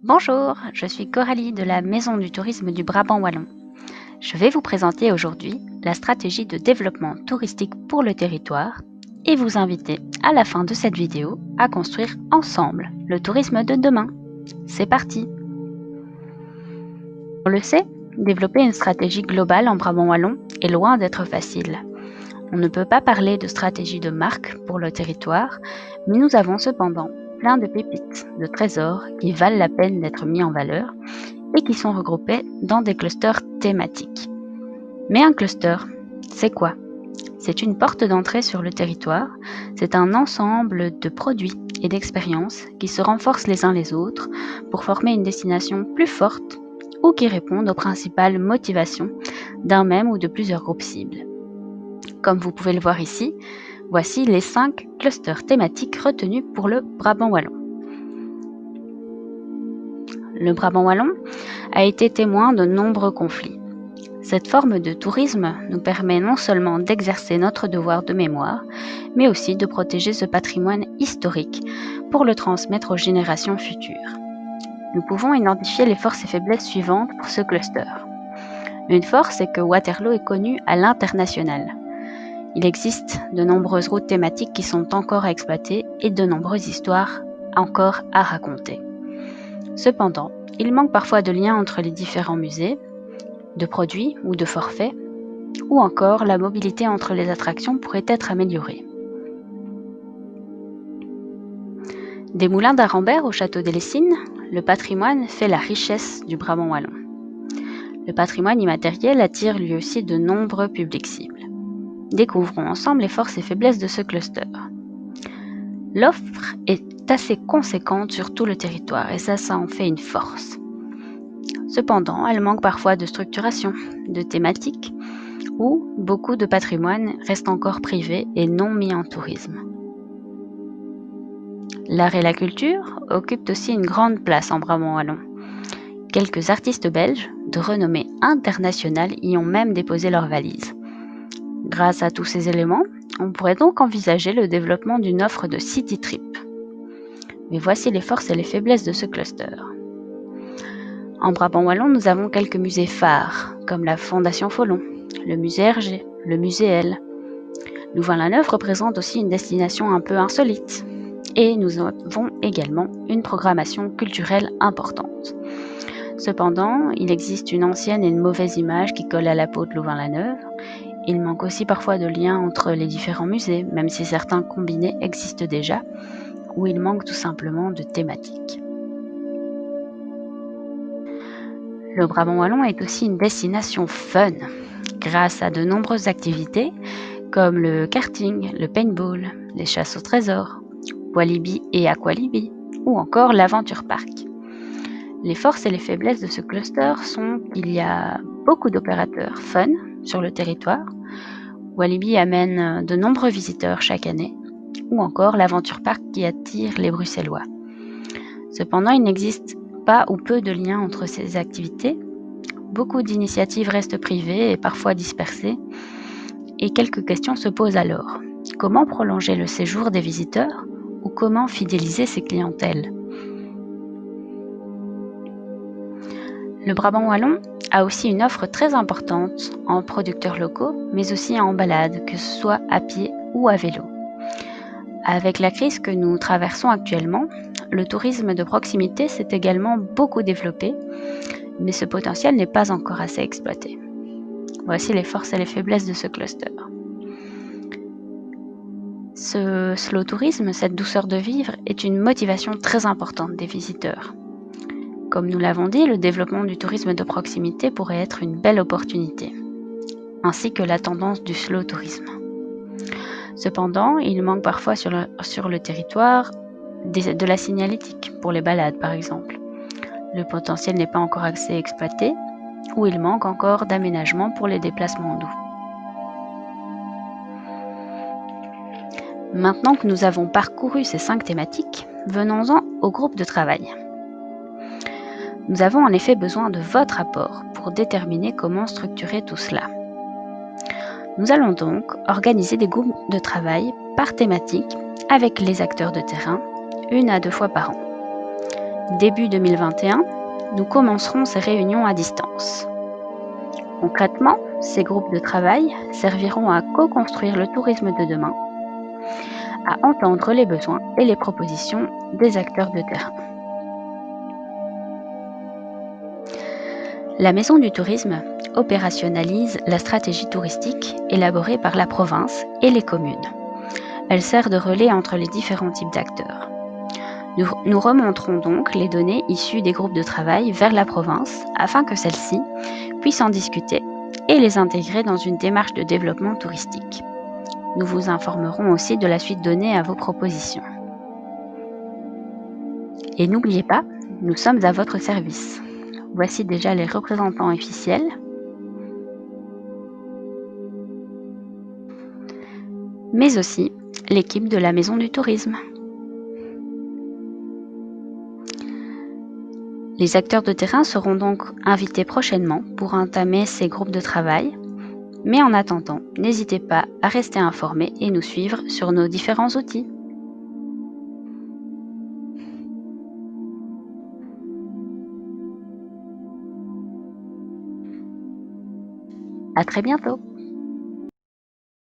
Bonjour, je suis Coralie de la Maison du tourisme du Brabant wallon. Je vais vous présenter aujourd'hui la stratégie de développement touristique pour le territoire et vous inviter à la fin de cette vidéo à construire ensemble le tourisme de demain. C'est parti! On le sait, développer une stratégie globale en Brabant wallon est loin d'être facile. On ne peut pas parler de stratégie de marque pour le territoire, mais nous avons cependant plein de pépites, de trésors qui valent la peine d'être mis en valeur et qui sont regroupés dans des clusters thématiques. Mais un cluster, c'est quoi? C'est une porte d'entrée sur le territoire, c'est un ensemble de produits et d'expériences qui se renforcent les uns les autres pour former une destination plus forte ou qui répondent aux principales motivations d'un même ou de plusieurs groupes cibles. Comme vous pouvez le voir ici, voici les 5 clusters thématiques retenus pour le Brabant wallon. Le Brabant wallon a été témoin de nombreux conflits. Cette forme de tourisme nous permet non seulement d'exercer notre devoir de mémoire, mais aussi de protéger ce patrimoine historique pour le transmettre aux générations futures. Nous pouvons identifier les forces et faiblesses suivantes pour ce cluster. Une force est que Waterloo est connu à l'international. Il existe de nombreuses routes thématiques qui sont encore à exploiter et de nombreuses histoires encore à raconter. Cependant, il manque parfois de liens entre les différents musées, de produits ou de forfaits, ou encore la mobilité entre les attractions pourrait être améliorée. Des moulins d'Arambert au château des Lessines, le patrimoine fait la richesse du Brabant wallon. Le patrimoine immatériel attire lui aussi de nombreux publics cibles. Découvrons ensemble les forces et faiblesses de ce cluster. L'offre est assez conséquente sur tout le territoire et ça en fait une force. Cependant, elle manque parfois de structuration, de thématique, où beaucoup de patrimoine reste encore privé et non mis en tourisme. L'art et la culture occupent aussi une grande place en Brabant wallon. Quelques artistes belges de renommée internationale y ont même déposé leurs valises. Grâce à tous ces éléments, on pourrait donc envisager le développement d'une offre de city trip. Mais voici les forces et les faiblesses de ce cluster. En Brabant wallon, nous avons quelques musées phares, comme la Fondation Folon, le musée Hergé, le musée L. Louvain-la-Neuve représente aussi une destination un peu insolite. Et nous avons également une programmation culturelle importante. Cependant, il existe une ancienne et une mauvaise image qui colle à la peau de Louvain-la-Neuve. Il manque aussi parfois de liens entre les différents musées, même si certains combinés existent déjà, ou il manque tout simplement de thématiques. Le Brabant wallon est aussi une destination fun, grâce à de nombreuses activités comme le karting, le paintball, les chasses au trésor, Walibi et Aqualibi, ou encore l'Aventure Park. Les forces et les faiblesses de ce cluster sont qu'il y a beaucoup d'opérateurs fun sur le territoire. Walibi amène de nombreux visiteurs chaque année, ou encore l'Aventure Park qui attire les Bruxellois. Cependant, il n'existe pas ou peu de liens entre ces activités. Beaucoup d'initiatives restent privées et parfois dispersées. Et quelques questions se posent alors. Comment prolonger le séjour des visiteurs ou comment fidéliser ces clientèles? Le Brabant wallon a aussi une offre très importante en producteurs locaux, mais aussi en balade, que ce soit à pied ou à vélo. Avec la crise que nous traversons actuellement, le tourisme de proximité s'est également beaucoup développé, mais ce potentiel n'est pas encore assez exploité. Voici les forces et les faiblesses de ce cluster. Ce slow tourisme, cette douceur de vivre, est une motivation très importante des visiteurs. Comme nous l'avons dit, le développement du tourisme de proximité pourrait être une belle opportunité, ainsi que la tendance du slow tourisme. Cependant, il manque parfois sur le territoire de la signalétique pour les balades par exemple. Le potentiel n'est pas encore assez exploité ou il manque encore d'aménagement pour les déplacements doux. Maintenant que nous avons parcouru ces 5 thématiques, venons-en au groupe de travail. Nous avons en effet besoin de votre apport pour déterminer comment structurer tout cela. Nous allons donc organiser des groupes de travail par thématique avec les acteurs de terrain, 1 à 2 fois par an. Début 2021, nous commencerons ces réunions à distance. Concrètement, ces groupes de travail serviront à co-construire le tourisme de demain, à entendre les besoins et les propositions des acteurs de terrain. La Maison du tourisme opérationnalise la stratégie touristique élaborée par la province et les communes. Elle sert de relais entre les différents types d'acteurs. Nous remonterons donc les données issues des groupes de travail vers la province afin que celle-ci puisse en discuter et les intégrer dans une démarche de développement touristique. Nous vous informerons aussi de la suite donnée à vos propositions. Et n'oubliez pas, nous sommes à votre service. Voici déjà les représentants officiels. Mais aussi l'équipe de la Maison du tourisme. Les acteurs de terrain seront donc invités prochainement pour entamer ces groupes de travail. Mais en attendant, n'hésitez pas à rester informés et nous suivre sur nos différents outils. À très bientôt!